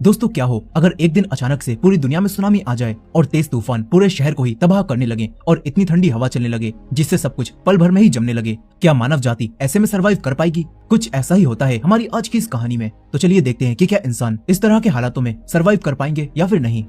दोस्तों क्या हो अगर एक दिन अचानक से पूरी दुनिया में सुनामी आ जाए और तेज तूफान पूरे शहर को ही तबाह करने लगे और इतनी ठंडी हवा चलने लगे जिससे सब कुछ पल भर में ही जमने लगे। क्या मानव जाति ऐसे में सरवाइव कर पाएगी? कुछ ऐसा ही होता है हमारी आज की इस कहानी में। तो चलिए देखते हैं कि क्या इंसान इस तरह के हालातों में सरवाइव कर पाएंगे या फिर नहीं।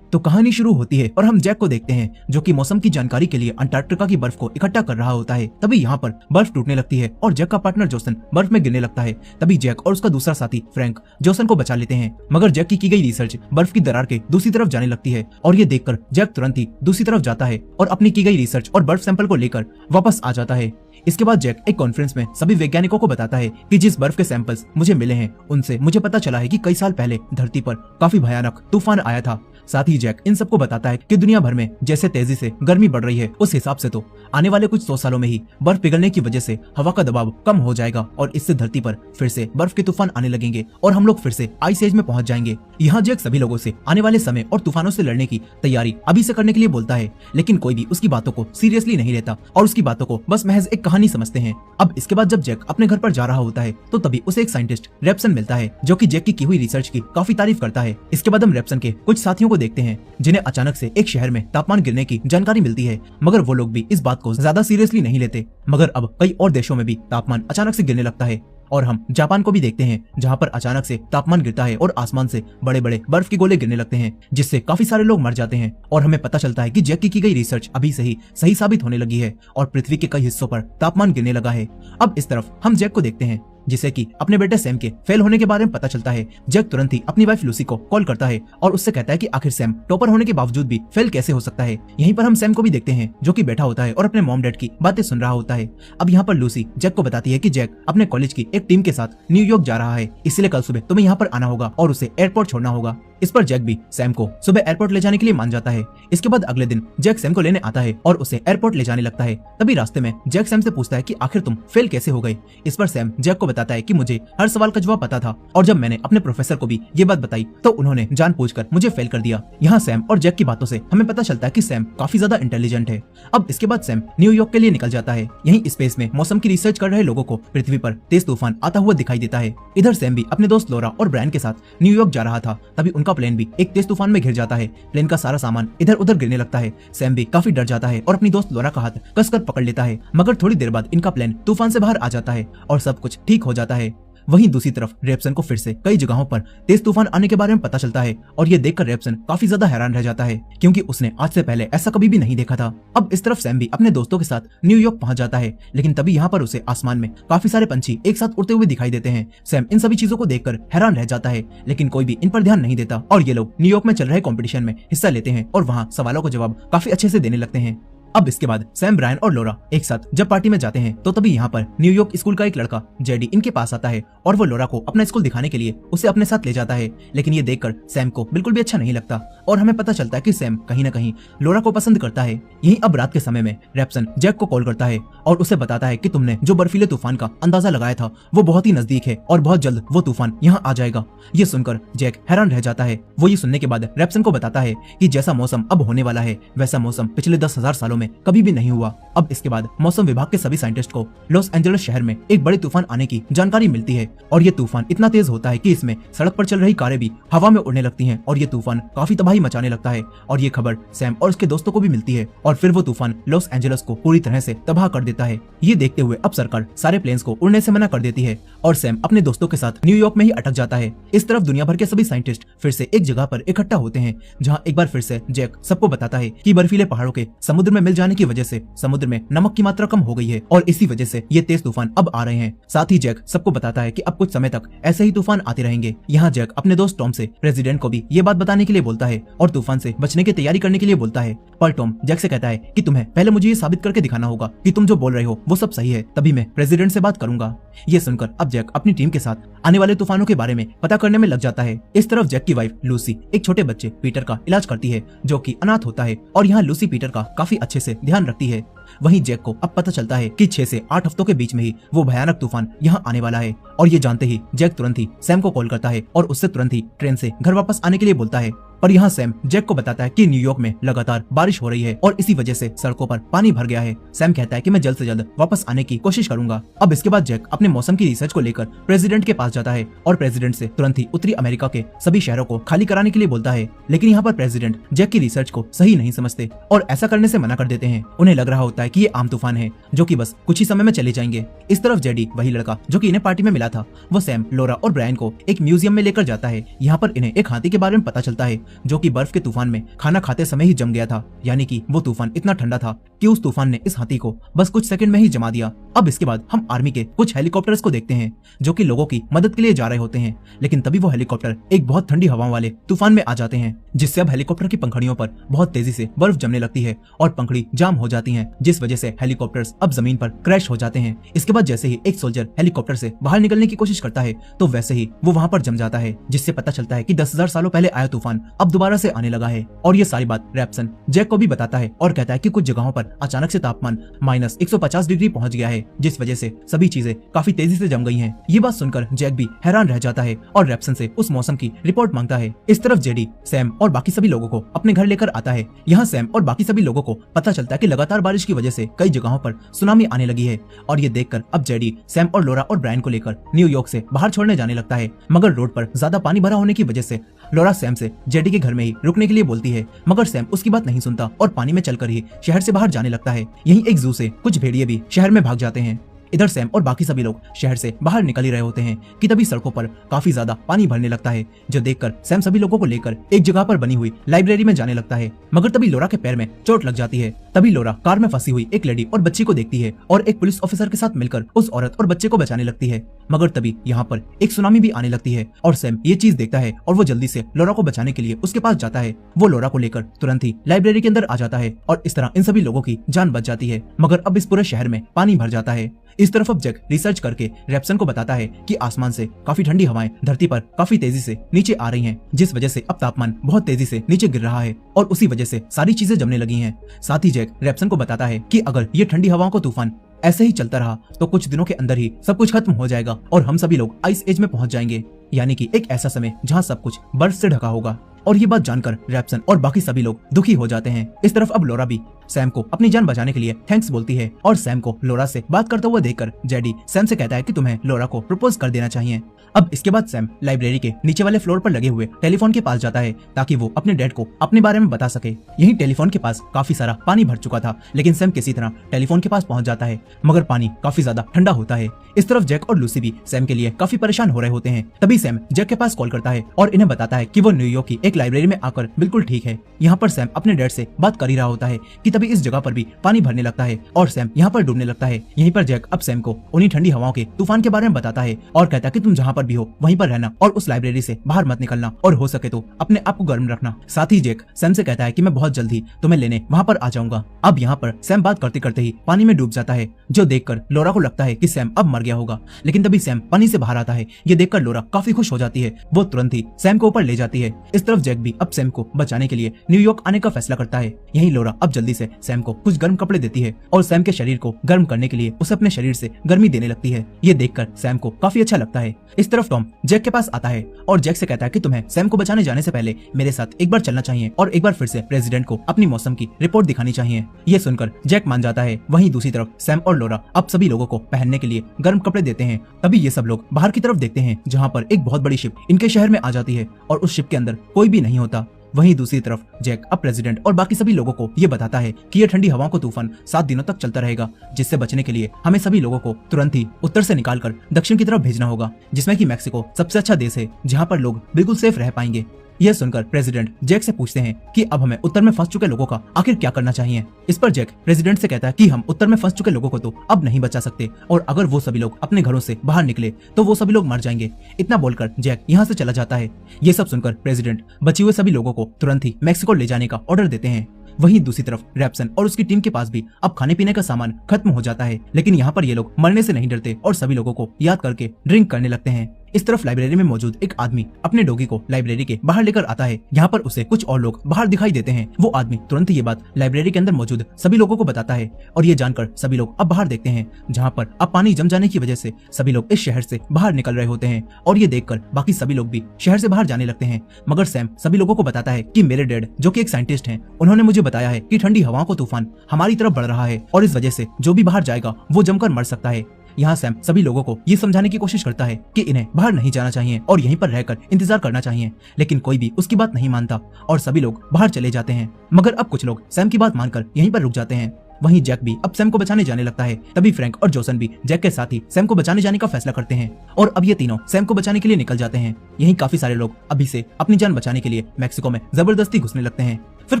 तो कहानी शुरू होती है और हम जैक को देखते हैं जो कि मौसम की जानकारी के लिए अंटार्कटिका की बर्फ को इकट्ठा कर रहा होता है। तभी यहाँ पर बर्फ टूटने लगती है और जैक का पार्टनर जोसन बर्फ में गिरने लगता है। तभी जैक और उसका दूसरा साथी फ्रैंक जोसन को बचा लेते हैं, मगर जैक की गई रिसर्च बर्फ की दरार के दूसरी तरफ जाने लगती है और ये देखकर जैक तुरंत ही दूसरी तरफ जाता है और अपनी की गई रिसर्च और बर्फ सैंपल को लेकर वापस आ जाता है। इसके बाद जैक एक कॉन्फ्रेंस में सभी वैज्ञानिकों को बताता है कि जिस बर्फ के सैंपल्स मुझे मिले हैं उनसे मुझे पता चला है कि कई साल पहले धरती पर काफी भयानक तूफान आया था। साथ ही जैक इन सबको बताता है कि दुनिया भर में जैसे तेजी से गर्मी बढ़ रही है उस हिसाब से तो आने वाले कुछ 100 सालों में ही बर्फ पिघलने की वजह से हवा का दबाव कम हो जाएगा और इससे धरती पर फिर से बर्फ के तूफान आने लगेंगे और हम लोग फिर से आइस एज में पहुंच जाएंगे। यहाँ जैक सभी लोगों से आने वाले समय और तूफानों से लड़ने की तैयारी अभी से करने के लिए बोलता है, लेकिन कोई भी उसकी बातों को सीरियसली नहीं लेता और उसकी बातों को बस महज एक कहानी समझते हैं। अब इसके बाद जब जैक अपने घर पर जा रहा होता है तो तभी उसे एक साइंटिस्ट रेप्सन मिलता है जो कि जैक की हुई रिसर्च की काफी तारीफ करता है। इसके बाद हम रेप्सन के कुछ साथियों को देखते हैं जिन्हें अचानक से एक शहर में तापमान गिरने की जानकारी मिलती है, मगर वो लोग भी इस बात को ज्यादा सीरियसली नहीं लेते। मगर अब कई और देशों में भी तापमान अचानक से गिरने लगता है और हम जापान को भी देखते हैं जहां पर अचानक से तापमान गिरता है और आसमान से बड़े बड़े बर्फ के गोले गिरने लगते हैं जिससे काफी सारे लोग मर जाते हैं और हमें पता चलता है कि जैक की गई रिसर्च अभी से ही सही साबित होने लगी है और पृथ्वी के कई हिस्सों पर तापमान गिरने लगा है। अब इस तरफ हम जैक को देखते हैं जिसे कि अपने बेटे सैम के फेल होने के बारे में पता चलता है। जैक तुरंत ही अपनी वाइफ लूसी को कॉल करता है और उससे कहता है कि आखिर सैम टॉपर होने के बावजूद भी फेल कैसे हो सकता है। यहीं पर हम सैम को भी देखते हैं जो कि बैठा होता है और अपने मॉम डैड की बातें सुन रहा होता है। अब यहाँ पर लूसी जैक को बताती है कि जैक अपने कॉलेज की एक टीम के साथ न्यूयॉर्क जा रहा है, इसलिए कल सुबह तुम्हें यहाँ पर आना होगा और उसे एयरपोर्ट छोड़ना होगा। इस पर जैक भी सैम को सुबह एयरपोर्ट ले जाने के लिए मान जाता है। इसके बाद अगले दिन जैक सैम को लेने आता है और उसे एयरपोर्ट ले जाने लगता है। तभी रास्ते में जैक सैम से पूछता है कि आखिर तुम फेल कैसे हो गए। इस पर सैम जैक को बताता है कि मुझे हर सवाल का जवाब पता था और जब मैंने अपने प्रोफेसर को भी ये बात बताई तो उन्होंने जानबूझकर मुझे फेल कर दिया। यहाँ सैम और जैक की बातों से हमें पता चलता है कि सैम काफी ज्यादा इंटेलिजेंट है। अब इसके बाद सैम न्यूयॉर्क के लिए निकल जाता है। यहीं स्पेस में मौसम की रिसर्च कर रहे लोगों को पृथ्वी पर तेज तूफान आता हुआ दिखाई देता है। इधर सैम भी अपने दोस्त लोरा और ब्रायन के साथ न्यूयॉर्क जा रहा था। तभी उनका प्लेन भी एक तेज तूफान में घिर जाता है। प्लेन का सारा सामान इधर उधर गिरने लगता है। सैम भी काफी डर जाता है और अपनी दोस्त लोरा का हाथ कसकर पकड़ लेता है, मगर थोड़ी देर बाद इनका प्लेन तूफान से बाहर आ जाता है और सब कुछ ठीक हो जाता है। वहीं दूसरी तरफ रेप्सन को फिर से कई जगहों पर तेज तूफान आने के बारे में पता चलता है और ये देखकर रेप्सन काफी ज्यादा हैरान रह जाता है क्योंकि उसने आज से पहले ऐसा कभी भी नहीं देखा था। अब इस तरफ सैम भी अपने दोस्तों के साथ न्यूयॉर्क पहुंच जाता है, लेकिन तभी यहाँ पर उसे आसमान में काफी सारे पंछी एक साथ उड़ते हुए दिखाई देते हैं। सैम इन सभी चीजों को देखकर हैरान रह जाता है, लेकिन कोई भी इन पर ध्यान नहीं देता और ये लोग न्यूयॉर्क में चल रहे कॉम्पिटिशन में हिस्सा लेते हैं और वहाँ सवालों का जवाब काफी अच्छे से देने लगते हैं। अब इसके बाद सैम, ब्रायन और लोरा एक साथ जब पार्टी में जाते हैं तो तभी यहाँ पर न्यूयॉर्क स्कूल का एक लड़का जेडी इनके पास आता है और वो लोरा को अपना स्कूल दिखाने के लिए उसे अपने साथ ले जाता है, लेकिन ये देखकर सैम को बिल्कुल भी अच्छा नहीं लगता और हमें पता चलता है कि सैम कहीं न कहीं लोरा को पसंद करता है। यहीं अब रात के समय में रेप्सन जैक को कॉल करता है और उसे बताता है कि तुमने जो बर्फीले तूफान का अंदाजा लगाया था वो बहुत ही नजदीक है और बहुत जल्द वो तूफान यहाँ आ जाएगा। ये सुनकर जैक हैरान रह जाता है। वो ये सुनने के बाद रेप्सन को बताता है कि जैसा मौसम अब होने वाला है वैसा मौसम पिछले 10,000 सालों में कभी भी नहीं हुआ। अब इसके बाद मौसम विभाग के सभी साइंटिस्ट को लॉस एंजलिस शहर में एक बड़े तूफान आने की जानकारी मिलती है और ये तूफान इतना तेज होता है कि इसमें सड़क पर चल रही कारें भी हवा में उड़ने लगती हैं और ये तूफान काफी तबाही मचाने लगता है। और ये खबर सैम और उसके दोस्तों को भी मिलती है और फिर वो तूफान लॉस एंजलिस को पूरी तरह से तबाह कर देता है। ये देखते हुए अब सरकार सारे प्लेन्स को उड़ने से मना कर देती है और सैम अपने दोस्तों के साथ न्यूयॉर्क में ही अटक जाता है। इस तरफ दुनिया भर के सभी साइंटिस्ट फिर से एक जगह पर इकट्ठा होते हैं जहाँ एक बार फिर से जैक सबको बताता है कि बर्फीले पहाड़ों के समुद्र में मिल जाने की वजह से समुद्र में नमक की मात्रा कम हो गई है और इसी वजह से ये तेज तूफान अब आ रहे हैं। साथ ही जैक सबको बताता है कि अब कुछ समय तक ऐसे ही तूफान आते रहेंगे। यहाँ जैक अपने दोस्त टॉम से प्रेसिडेंट को भी ये बात बताने के लिए बोलता है और तूफान से बचने की तैयारी करने के लिए बोलता है। पर टॉम जैक से कहता है कि तुम्हें पहले मुझे ये साबित करके दिखाना होगा कि तुम जो बोल रहे हो वो सब सही है, तभी मैं प्रेसिडेंट से बात करूंगा। ये सुनकर अब जैक अपनी टीम के साथ आने वाले तूफानों के बारे में पता करने में लग जाता है। इस तरफ जैक की वाइफ लूसी एक छोटे बच्चे पीटर का इलाज करती है जो कि अनाथ होता है और यहाँ लूसी पीटर का काफी अच्छे से ध्यान रखती है। वहीं जैक को अब पता चलता है कि 6 से 8 हफ्तों के बीच में ही वो भयानक तूफान यहाँ आने वाला है और ये जानते ही जैक तुरंत ही सैम को कॉल करता है और उससे तुरंत ही ट्रेन से घर वापस आने के लिए बोलता है। पर यहाँ सैम जैक को बताता है कि न्यूयॉर्क में लगातार बारिश हो रही है और इसी वजह से सड़कों पर पानी भर गया है। सैम कहता है कि मैं जल्द से जल्द वापस आने की कोशिश करूंगा। अब इसके बाद जैक अपने मौसम की रिसर्च को लेकर प्रेसिडेंट के पास जाता है और प्रेसिडेंट से तुरंत ही उत्तरी अमेरिका के सभी शहरों को खाली कराने के लिए बोलता है। लेकिन यहाँ पर प्रेसिडेंट जैक की रिसर्च को सही नहीं समझते और ऐसा करने से मना कर देते हैं। उन्हें लग रहा होता है कि ये आम तूफान है जो कि बस कुछ ही समय में चले जाएंगे। इस तरफ जेडी, वही लड़का जो कि इन्हें पार्टी में मिला था, वो सैम, लोरा और ब्रायन को एक म्यूजियम में लेकर जाता है। यहाँ पर इन्हें एक हाथी के बारे में पता चलता है जो कि बर्फ के तूफान में खाना खाते समय ही जम गया था। यानी कि वो तूफान इतना ठंडा था कि उस तूफान ने इस हाथी को बस कुछ सेकंड में ही जमा दिया। अब इसके बाद हम आर्मी के कुछ हेलीकॉप्टर्स को देखते हैं जो कि लोगों की मदद के लिए जा रहे होते हैं। लेकिन तभी वो हेलीकॉप्टर एक बहुत ठंडी हवाओं वाले तूफान में आ जाते हैं, जिससे अब हेलीकॉप्टर की पंखड़ियों पर बहुत तेजी से बर्फ जमने लगती है और पंखड़ी जाम हो जाती हैं, जिस वजह से हेलीकॉप्टर्स अब जमीन पर क्रैश हो जाते हैं। इसके बाद जैसे ही एक सोल्जर हेलीकॉप्टर से बाहर निकलने की कोशिश करता है तो वैसे ही वो वहाँ पर जम जाता है, जिससे पता चलता है कि 10,000 सालों पहले आया तूफान अब दोबारा से आने लगा है। और ये सारी बात रैप्सन जैक को भी बताता है और कहता है कि कुछ जगहों पर अचानक से तापमान -150 डिग्री पहुंच गया है, जिस वजह से सभी चीजें काफी तेजी से जम गई हैं। ये बात सुनकर जैक भी हैरान रह जाता है और रैप्सन से उस मौसम की रिपोर्ट मांगता है। इस तरफ जेडी, सैम और बाकी सभी लोगों को अपने घर लेकर आता है। यहाँ सैम और बाकी सभी लोगों को पता चलता है कि लगातार बारिश की वजह से कई जगहों पर सुनामी आने लगी है और ये देखकर अब जेडी, सैम और लोरा और ब्रायन को लेकर न्यूयॉर्क से बाहर छोड़ने जाने लगता है। मगर रोड पर ज्यादा पानी भरा होने की वजह से लोरा सैम से जेडी के घर में ही रुकने के लिए बोलती है, मगर सैम उसकी बात नहीं सुनता और पानी में चलकर ही शहर से बाहर जाने लगता है। यहीं एक जू से कुछ भेड़िए भी शहर में भाग जाते हैं। इधर सैम और बाकी सभी लोग शहर से बाहर निकल ही रहे होते हैं कि तभी सड़कों पर काफी ज्यादा पानी भरने लगता है, जो देखकर सैम सभी लोगों को लेकर एक जगह पर बनी हुई लाइब्रेरी में जाने लगता है। मगर तभी लोरा के पैर में चोट लग जाती है। तभी लोरा कार में फंसी हुई एक लेडी और बच्ची को देखती है और एक पुलिस ऑफिसर के साथ मिलकर उस औरत और बच्चे को बचाने लगती है। मगर तभी यहाँ पर एक सुनामी भी आने लगती है और सैम ये चीज देखता है और वो जल्दी से लोरा को बचाने के लिए उसके पास जाता है। वो लोरा को लेकर तुरंत ही लाइब्रेरी के अंदर आ जाता है और इस तरह इन सभी लोगों की जान बच जाती है। मगर अब इस पूरे शहर में पानी भर जाता है। इस तरफ अब जैक रिसर्च करके रैप्सन को बताता है कि आसमान से काफी ठंडी हवाएं धरती पर काफी तेजी से नीचे आ रही हैं, जिस वजह से अब तापमान बहुत तेजी से नीचे गिर रहा है और उसी वजह से सारी चीजें जमने लगी हैं। साथ ही जैक रैप्सन को बताता है कि अगर ये ठंडी हवाओं का तूफान ऐसे ही चलता रहा तो कुछ दिनों के अंदर ही सब कुछ खत्म हो जाएगा और हम सभी लोग आइस एज में पहुंच जाएंगे, यानी कि एक ऐसा समय जहां सब कुछ बर्फ से ढका होगा। और ये बात जानकर रैप्सन और बाकी सभी लोग दुखी हो जाते हैं। इस तरफ अब लोरा भी सैम को अपनी जान बचाने के लिए थैंक्स बोलती है और सैम को लोरा से बात करते हुए देखकर जेडी सैम से कहता है कि तुम्हें लोरा को प्रपोज कर देना चाहिए। अब इसके बाद सैम लाइब्रेरी के नीचे वाले फ्लोर पर लगे हुए टेलीफोन के पास जाता है ताकि वो अपने डैड को अपने बारे में बता सके। यही टेलीफोन के पास काफी सारा पानी भर चुका था, लेकिन सैम किसी तरह टेलीफोन के पास पहुंच जाता है, मगर पानी काफी ज्यादा ठंडा होता है। इस तरफ जैक और लूसी भी सैम के लिए काफी परेशान हो रहे होते हैं। तभी सैम जैक के पास कॉल करता है और इन्हें बताता है कि वो न्यूयॉर्क की एक लाइब्रेरी में आकर बिल्कुल ठीक है। यहाँ पर सैम अपने डैड से बात कर ही रहा होता है कि तभी इस जगह पर भी पानी भरने लगता है और सैम यहाँ पर डूबने लगता है। यहीं पर जैक अब सैम को उन्हीं ठंडी हवाओं के तूफान के बारे में बताता है और कहता है कि तुम जहाँ पर भी हो वहीं पर रहना और उस लाइब्रेरी से बाहर मत निकलना और हो सके तो अपने आप को गर्म रखना। साथ ही जैक सैम से कहता है कि मैं बहुत जल्द ही तुम्हें लेने वहाँ पर आ जाऊंगा। अब यहाँ पर सैम बात करते करते ही पानी में डूब जाता है, जो देखकर लोरा को लगता है कि सैम अब मर गया होगा। लेकिन तभी सैम पानी से बाहर आता है। ये देखकर लोरा काफी खुश हो जाती है। वो तुरंत ही सैम को ऊपर ले जाती है। इस तरफ जैक भी अब सैम को बचाने के लिए न्यूयॉर्क आने का फैसला करता है। यही लोरा अब जल्दी से सैम को कुछ गर्म कपड़े देती है और सैम के शरीर को गर्म करने के लिए उसे अपने शरीर से गर्मी देने लगती है। ये देखकर सैम को काफी अच्छा लगता है। इस तरफ टॉम जैक के पास आता है और जैक से कहता है कि तुम्हें सैम को बचाने जाने से पहले मेरे साथ एक बार चलना चाहिए और एक बार फिर से प्रेसिडेंट को अपनी मौसम की रिपोर्ट दिखानी चाहिए। ये सुनकर जैक मान जाता है। वहीं दूसरी तरफ सैम और लोरा अब सभी लोगों को पहनने के लिए गर्म कपड़े देते हैं। तभी ये सब लोग बाहर की तरफ देखते हैं जहाँ पर एक बहुत बड़ी शिप इनके शहर में आ जाती है और उस शिप के अंदर कोई भी नहीं होता। वहीं दूसरी तरफ जैक अब प्रेसिडेंट और बाकी सभी लोगों को ये बताता है कि ये ठंडी हवाओं का तूफान 7 दिनों तक चलता रहेगा, जिससे बचने के लिए हमें सभी लोगों को तुरंत ही उत्तर से निकालकर दक्षिण की तरफ भेजना होगा, जिसमें कि मैक्सिको सबसे अच्छा देश है जहाँ पर लोग बिल्कुल सेफ रह पाएंगे। यह सुनकर प्रेसिडेंट जैक से पूछते हैं कि अब हमें उत्तर में फंस चुके लोगों का आखिर क्या करना चाहिए। इस पर जैक प्रेसिडेंट से कहता है कि हम उत्तर में फंस चुके लोगों को तो अब नहीं बचा सकते और अगर वो सभी लोग अपने घरों से बाहर निकले तो वो सभी लोग मर जाएंगे। इतना बोलकर जैक यहाँ से चला जाता है। ये सब सुनकर प्रेसिडेंट बचे हुए सभी लोगों को तुरंत ही मैक्सिको ले जाने का ऑर्डर देते हैं। वहीं दूसरी तरफ रैप्सन और उसकी टीम के पास भी अब खाने पीने का सामान खत्म हो जाता है, लेकिन यहाँ पर ये लोग मरने से नहीं डरते और सभी लोगों को याद करके ड्रिंक करने लगते हैं। इस तरफ लाइब्रेरी में मौजूद एक आदमी अपने डॉगी को लाइब्रेरी के बाहर लेकर आता है। यहाँ पर उसे कुछ और लोग बाहर दिखाई देते हैं। वो आदमी तुरंत ये बात लाइब्रेरी के अंदर मौजूद सभी लोगों को बताता है और ये जानकर सभी लोग अब बाहर देखते हैं, जहाँ पर अब पानी जम जाने की वजह से सभी लोग इस शहर से बाहर निकल रहे होते हैं। और ये देखकर बाकी सभी लोग भी शहर से बाहर जाने लगते हैं। मगर सैम सभी लोगों को बताता है कि मेरे डैड, जो कि एक साइंटिस्ट हैं, उन्होंने मुझे बताया है कि ठंडी हवाओं का तूफान हमारी तरफ बढ़ रहा है और इस वजह से जो भी बाहर जाएगा वो जमकर मर सकता है। यहाँ सैम सभी लोगों को ये समझाने की कोशिश करता है कि इन्हें बाहर नहीं जाना चाहिए और यहीं पर रहकर इंतजार करना चाहिए, लेकिन कोई भी उसकी बात नहीं मानता और सभी लोग बाहर चले जाते हैं। मगर अब कुछ लोग सैम की बात मानकर यहीं पर रुक जाते हैं। वहीं जैक भी अब सैम को बचाने जाने लगता है। तभी फ्रैंक और जोसन भी जैक के साथ ही सैम को बचाने जाने का फैसला करते हैं और अब ये तीनों सैम को बचाने के लिए निकल जाते हैं। यहीं काफी सारे लोग अभी से अपनी जान बचाने के लिए मैक्सिको में जबरदस्ती घुसने लगते हैं। फिर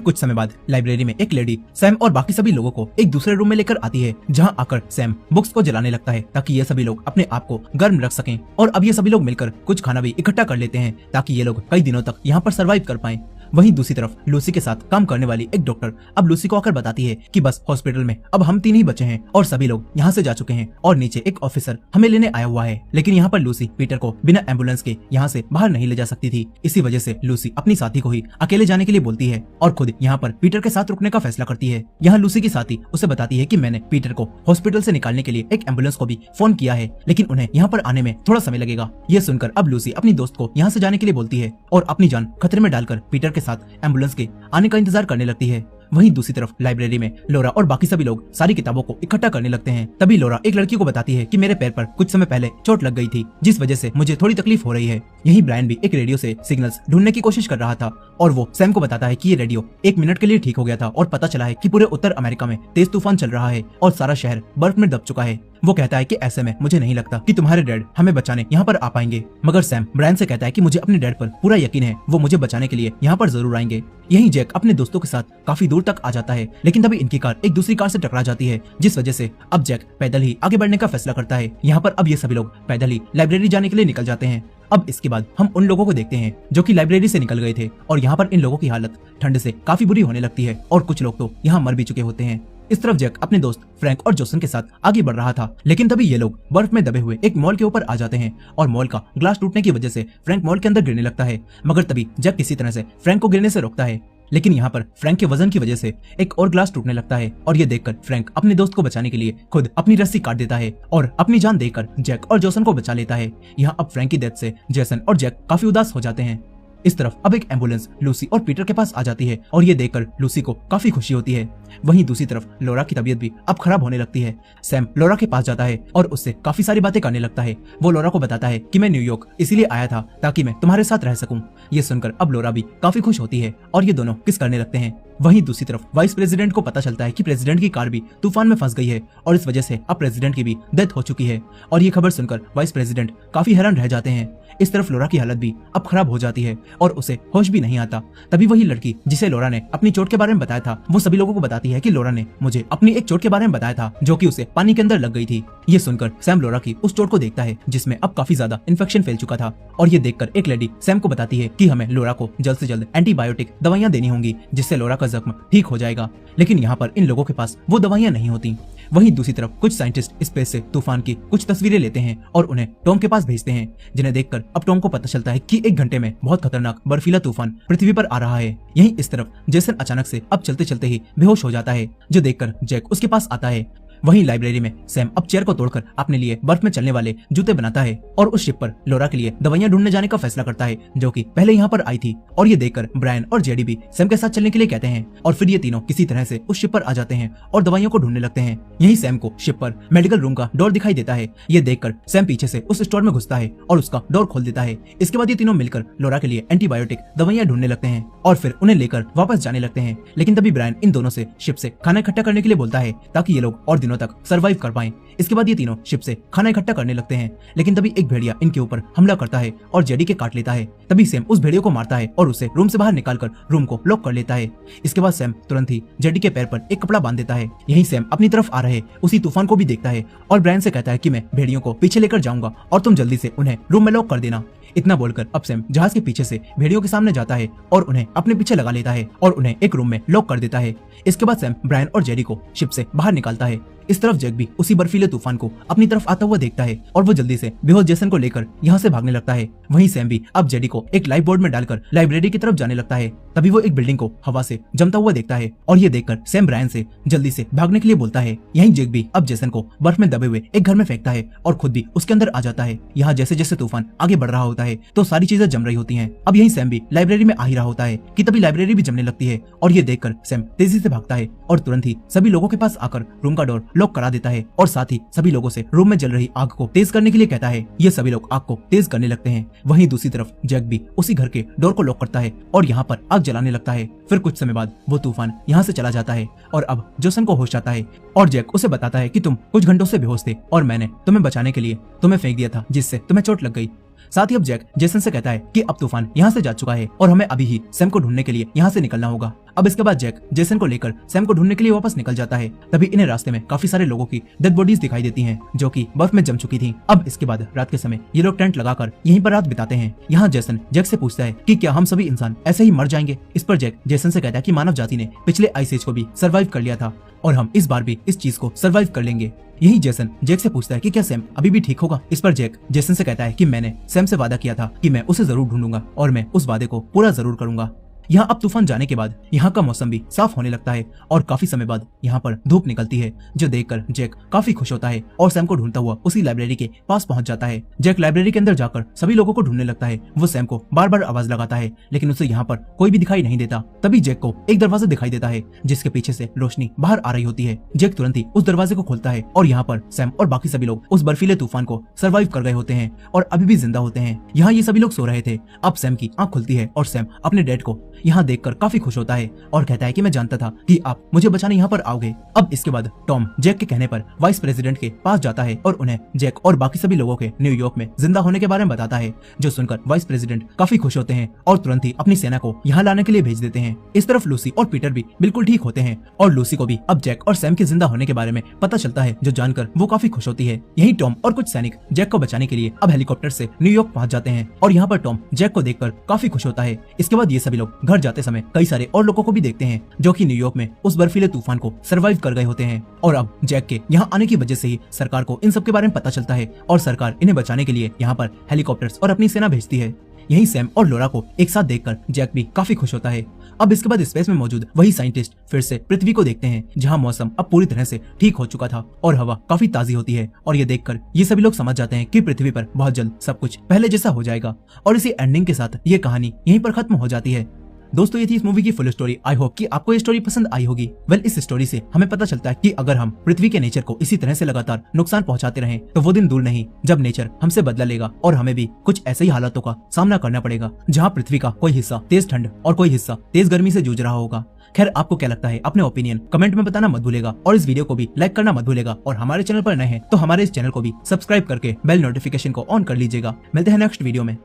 कुछ समय बाद लाइब्रेरी में एक लेडी सैम और बाकी सभी लोगों को एक दूसरे रूम में लेकर आती है, जहां आकर सैम बुक्स को जलाने लगता है ताकि ये सभी लोग अपने आप को गर्म रख सकें। और अब ये सभी लोग मिलकर कुछ खाना भी इकट्ठा कर लेते हैं ताकि ये लोग कई दिनों तक यहाँ पर सर्वाइव कर पाएं। वहीं दूसरी तरफ लूसी के साथ काम करने वाली एक डॉक्टर अब लूसी को आकर बताती है कि बस हॉस्पिटल में अब हम 3 ही बचे हैं और सभी लोग यहाँ से जा चुके हैं और नीचे एक ऑफिसर हमें लेने आया हुआ है। लेकिन यहाँ पर लूसी पीटर को बिना एम्बुलेंस के यहाँ से बाहर नहीं ले जा सकती थी। इसी वजह से लूसी अपनी साथी को ही अकेले जाने के लिए बोलती है और खुद यहाँ पर पीटर के साथ रुकने का फैसला करती है। यहाँ लूसी की साथी उसे बताती है कि मैंने पीटर को हॉस्पिटल से निकालने के लिए एक एम्बुलेंस को भी फोन किया है, लेकिन उन्हें यहाँ पर आने में थोड़ा समय लगेगा। ये सुनकर अब लूसी अपनी दोस्त को यहाँ से जाने के लिए बोलती है और अपनी जान खतरे में डालकर पीटर के साथ एम्बुलेंस आने का इंतजार करने लगती है। वहीं दूसरी तरफ लाइब्रेरी में लोरा और बाकी सभी लोग सारी किताबों को इकट्ठा करने लगते हैं। तभी लोरा एक लड़की को बताती है कि मेरे पैर पर कुछ समय पहले चोट लग गई थी, जिस वजह से मुझे थोड़ी तकलीफ हो रही है। यहीं ब्रायन भी एक रेडियो से सिग्नल्स ढूंढने की कोशिश कर रहा था और वो सैम को बताता है कि ये रेडियो 1 मिनट के लिए ठीक हो गया था और पता चला है कि पूरे उत्तर अमेरिका में तेज तूफान चल रहा है और सारा शहर बर्फ में दब चुका है। वो कहता है कि ऐसे में मुझे नहीं लगता कि तुम्हारे डैड हमें बचाने यहाँ पर आ पाएंगे। मगर सैम ब्रायन से कहता है कि मुझे अपने डैड पर पूरा यकीन है, वो मुझे बचाने के लिए यहाँ पर जरूर आएंगे। यहीं जैक अपने दोस्तों के साथ काफी दूर तक आ जाता है, लेकिन तभी इनकी कार एक दूसरी कार से टकरा जाती है, जिस वजह से अब जैक पैदल ही आगे बढ़ने का फैसला करता है। यहाँ पर अब ये सभी लोग पैदल ही लाइब्रेरी जाने के लिए निकल जाते हैं। अब इसके बाद हम उन लोगों को देखते हैं जो कि लाइब्रेरी से निकल गए थे और यहाँ पर इन लोगों की हालत ठंड से काफी बुरी होने लगती है और कुछ लोग तो यहाँ मर भी चुके होते हैं। इस तरफ जैक अपने दोस्त फ्रैंक और जोसन के साथ आगे बढ़ रहा था, लेकिन तभी ये लोग बर्फ में दबे हुए एक मॉल के ऊपर आ जाते हैं और मॉल का ग्लास टूटने की वजह से फ्रैंक मॉल के अंदर गिरने लगता है। मगर तभी जैक किसी तरह से फ्रैंक को गिरने से रोकता है, लेकिन यहाँ पर फ्रैंक के वजन की वजह से एक और ग्लास टूटने लगता है और ये देखकर फ्रैंक अपने दोस्त को बचाने के लिए खुद अपनी रस्सी काट देता है और अपनी जान देकर जैक और जोसन को बचा लेता है। यहाँ अब फ्रैंक की डेथ से जेसन और जैक काफी उदास हो जाते हैं। इस तरफ अब एक एम्बुलेंस लूसी और पीटर के पास आ जाती है और ये देखकर लूसी को काफी खुशी होती है। वहीं दूसरी तरफ लोरा की तबीयत भी अब खराब होने लगती है। सैम लोरा के पास जाता है और उससे काफी सारी बातें करने लगता है। वो लोरा को बताता है कि मैं न्यूयॉर्क इसीलिए आया था ताकि मैं तुम्हारे साथ रह सकूं। ये सुनकर अब लोरा भी काफी खुश होती है और ये दोनों किस करने लगते हैं। वहीं दूसरी तरफ वाइस प्रेसिडेंट को पता चलता है कि प्रेसिडेंट की कार भी तूफान में फंस गई है और इस वजह से अब प्रेसिडेंट की भी डेथ हो चुकी है और ये खबर सुनकर वाइस प्रेसिडेंट काफी हैरान रह जाते हैं। इस तरफ लोरा की हालत भी अब खराब हो जाती है और उसे होश भी नहीं आता। तभी वही लड़की जिसे लोरा ने अपनी चोट के बारे में बताया था, वो सभी लोगों को बताती है कि लोरा ने मुझे अपनी एक चोट के बारे में बताया था जो कि उसे पानी के अंदर लग गई थी। ये सुनकर सैम लोरा की उस चोट को देखता है जिसमें अब काफी ज्यादा इन्फेक्शन फैल चुका था और ये देखकर एक लेडी सैम को बताती है कि हमें लोरा को जल्द से जल्द एंटीबायोटिक दवाइयां देनी होंगी जिससे लोरा का जख्म ठीक हो जाएगा। लेकिन यहाँ पर इन लोगों के पास वो दवाइयां नहीं होती। वहीं दूसरी तरफ कुछ साइंटिस्ट स्पेस से तूफान की कुछ तस्वीरें लेते हैं और उन्हें टॉम के पास भेजते हैं, जिन्हें देखकर अब टॉम को पता चलता है कि 1 घंटे में बहुत खतरनाक बर्फीला तूफान पृथ्वी पर आ रहा है। यहीं इस तरफ जेसन अचानक से अब चलते चलते ही बेहोश हो जाता है, जो देखकर जैक उसके पास आता है। वहीं लाइब्रेरी में सैम अब चेयर को तोड़कर अपने लिए बर्फ में चलने वाले जूते बनाता है और उस शिप पर लोरा के लिए दवाइयां ढूंढने जाने का फैसला करता है जो कि पहले यहाँ पर आई थी। और ये देखकर ब्रायन और जेडी भी सैम के साथ चलने के लिए कहते हैं और फिर ये तीनों किसी तरह से उस शिप पर आ जाते हैं और दवाइयों को ढूंढने लगते हैं। यही सैम को शिप पर मेडिकल रूम का डोर दिखाई देता है। ये देखकर सैम पीछे से उस स्टोर में घुसता है और उसका डोर खोल देता है। इसके बाद ये तीनों मिलकर लोरा के लिए एंटीबायोटिक दवाइयां ढूंढने लगते हैं और फिर उन्हें लेकर वापस जाने लगते हैं। लेकिन तभी ब्रायन इन दोनों से शिप से खाना इकट्ठा करने के लिए बोलता है ताकि ये लोग और दिनों तक सर्वाइव कर पाएं। इसके बाद ये तीनों शिप से खाना इकट्ठा करने लगते हैं, लेकिन तभी एक भेड़िया इनके ऊपर हमला करता है और जेडी के काट लेता है। तभी सैम उस भेड़िया को मारता है और उसे रूम से बाहर निकालकर रूम को लॉक कर लेता है। इसके बाद सैम तुरंत ही जेडी के पैर पर एक कपड़ा बांध देता है। यहीं सैम अपनी तरफ आ रहे उसी तूफान को भी देखता है और ब्रायन से कहता है कि मैं भेड़ियों को पीछे लेकर जाऊंगा और तुम जल्दी से उन्हें रूम में लॉक कर देना। इतना बोलकर अब सैम जहाज के पीछे से भेड़ियों के सामने जाता है और उन्हें अपने पीछे लगा लेता है और उन्हें एक रूम में लॉक कर देता है। इसके बाद सैम ब्रायन और जेडी को शिप से बाहर निकालता है इस तरफ जैक भी उसी बर्फीले तूफान को अपनी तरफ आता हुआ देखता है और वो जल्दी से बेहोश जेसन को लेकर यहाँ से भागने लगता है। वहीं सैम भी अब जेडी को एक लाइफ बोर्ड में डालकर लाइब्रेरी की तरफ जाने लगता है। तभी वो एक बिल्डिंग को हवा से जमता हुआ देखता है और ये देखकर सैम ब्रायन से जल्दी से भागने के लिए बोलता है। यहीं जैक भी अब जेसन को बर्फ में दबे हुए एक घर में फेंकता है और खुद भी उसके अंदर आ जाता है। यहाँ जैसे जैसे तूफान आगे बढ़ रहा होता है तो सारी चीजें जम रही होती हैं। अब यहीं सैम भी लाइब्रेरी में आ ही रहा होता है कि तभी लाइब्रेरी भी जमने लगती है और ये देखकर सैम तेजी से भागता है और तुरंत ही सभी लोगों के पास आकर रूम का डोर लॉक करा देता है और साथ ही सभी लोगों से रूम में जल रही आग को तेज करने के लिए कहता है। ये सभी लोग आग को तेज करने लगते हैं। वहीं दूसरी तरफ जैक भी उसी घर के डोर को लॉक करता है और यहाँ पर आग जलाने लगता है। फिर कुछ समय बाद वो तूफान यहाँ से चला जाता है और अब जोसन को होश आता है और जैक उसे बताता है कि तुम कुछ घंटों से बेहोश थे और मैंने तुम्हें बचाने के लिए तुम्हें फेंक दिया था जिससे तुम्हें चोट लग गई। साथ ही अब जैक जेसन से कहता है कि अब तूफान यहाँ से जा चुका है और हमें अभी ही सैम को ढूंढने के लिए यहाँ से निकलना होगा। अब इसके बाद जैक जेसन को लेकर सैम को ढूंढने के लिए वापस निकल जाता है। तभी इन्हें रास्ते में काफी सारे लोगों की डेड बॉडीज दिखाई देती हैं जो कि बर्फ में जम चुकी थी। अब इसके बाद रात के समय ये लोग टेंट लगाकर यहीं पर रात बिताते हैं। यहाँ जेसन जैक से पूछता है कि क्या हम सभी इंसान ऐसे ही मर जाएंगे। इस पर जैक जेसन से कहता है कि मानव जाति ने पिछले आइस एज को भी सर्वाइव कर लिया था और हम इस बार भी इस चीज को सर्वाइव कर लेंगे। यही जेसन जैक से पूछता है कि क्या सैम अभी भी ठीक होगा। इस पर जैक जेसन से कहता है कि मैंने सैम से वादा किया था कि मैं उसे जरूर ढूंढूंगा और मैं उस वादे को पूरा जरूर करूंगा। यहाँ अब तूफान जाने के बाद यहाँ का मौसम भी साफ होने लगता है और काफी समय बाद यहाँ पर धूप निकलती है जो देखकर जैक काफी खुश होता है और सैम को ढूंढता हुआ उसी लाइब्रेरी के पास पहुंच जाता है। जैक लाइब्रेरी के अंदर जाकर सभी लोगों को ढूंढने लगता है। वो सैम को बार बार आवाज लगाता है लेकिन उसे यहाँ पर कोई भी दिखाई नहीं देता। तभी जैक को एक दरवाजा दिखाई देता है जिसके पीछे से रोशनी बाहर आ रही होती है। जैक तुरंत ही उस दरवाजे को खोलता है और यहाँ पर सैम और बाकी सभी लोग उस बर्फीले तूफान को सर्वाइव कर गए होते हैं और अभी भी जिंदा होते हैं। यहाँ ये सभी लोग सो रहे थे। अब सैम की आंख खुलती है और सैम अपने डैड को यहाँ देखकर काफी खुश होता है और कहता है कि मैं जानता था कि आप मुझे बचाने यहाँ पर आओगे। अब इसके बाद टॉम जैक के कहने पर वाइस प्रेसिडेंट के पास जाता है और उन्हें जैक और बाकी सभी लोगों के न्यूयॉर्क में जिंदा होने के बारे में बताता है। जो सुनकर वाइस प्रेसिडेंट काफी खुश होते हैं और तुरंत ही अपनी सेना को यहाँ लाने के लिए भेज देते हैं। इस तरफ लूसी और पीटर भी बिल्कुल ठीक होते हैं और लूसी को भी अब जैक और सैम के जिंदा होने के बारे में पता चलता है जो जानकर वो काफी खुश होती है। यही टॉम और कुछ सैनिक जैक को बचाने के लिए अब हेलीकॉप्टर से न्यूयॉर्क पहुंच जाते हैं और यहाँ पर टॉम जैक को देखकर काफी खुश होता है। इसके बाद ये सभी लोग घर जाते समय कई सारे और लोगों को भी देखते हैं जो कि न्यूयॉर्क में उस बर्फीले तूफान को सर्वाइव कर गए होते हैं और अब जैक के यहाँ आने की वजह से ही सरकार को इन सब के बारे में पता चलता है और सरकार इन्हें बचाने के लिए यहाँ पर हेलीकॉप्टर्स और अपनी सेना भेजती है। यही सैम और लोरा को एक साथ देखकर जैक भी काफी खुश होता है। अब इसके बाद स्पेस में मौजूद वही साइंटिस्ट फिर से पृथ्वी को देखते हैं जहां मौसम अब पूरी तरह से ठीक हो चुका था और हवा काफी ताजी होती है और ये देखकर ये सभी लोग समझ जाते हैं कि पृथ्वी पर बहुत जल्द सब कुछ पहले जैसा हो जाएगा और इसी एंडिंग के साथ ये कहानी यहीं पर खत्म हो जाती है। दोस्तों ये थी इस मूवी की फुल स्टोरी। आई होप कि आपको ये स्टोरी पसंद आई होगी। वेल इस स्टोरी से हमें पता चलता है कि अगर हम पृथ्वी के नेचर को इसी तरह से लगातार नुकसान पहुंचाते रहें तो वो दिन दूर नहीं जब नेचर हमसे बदला लेगा और हमें भी कुछ ऐसे ही हालातों का सामना करना पड़ेगा जहां पृथ्वी का कोई हिस्सा तेज ठंड और कोई हिस्सा तेज गर्मी से जूझ रहा होगा। खैर आपको क्या लगता है अपने ओपिनियन कमेंट में बताना मत भूलेगा और इस वीडियो को भी लाइक करना मत भूलेगा और हमारे चैनल पर नए हैं तो हमारे इस चैनल को भी सब्सक्राइब करके बेल नोटिफिकेशन को ऑन कर लीजिएगा। मिलते हैं नेक्स्ट वीडियो में।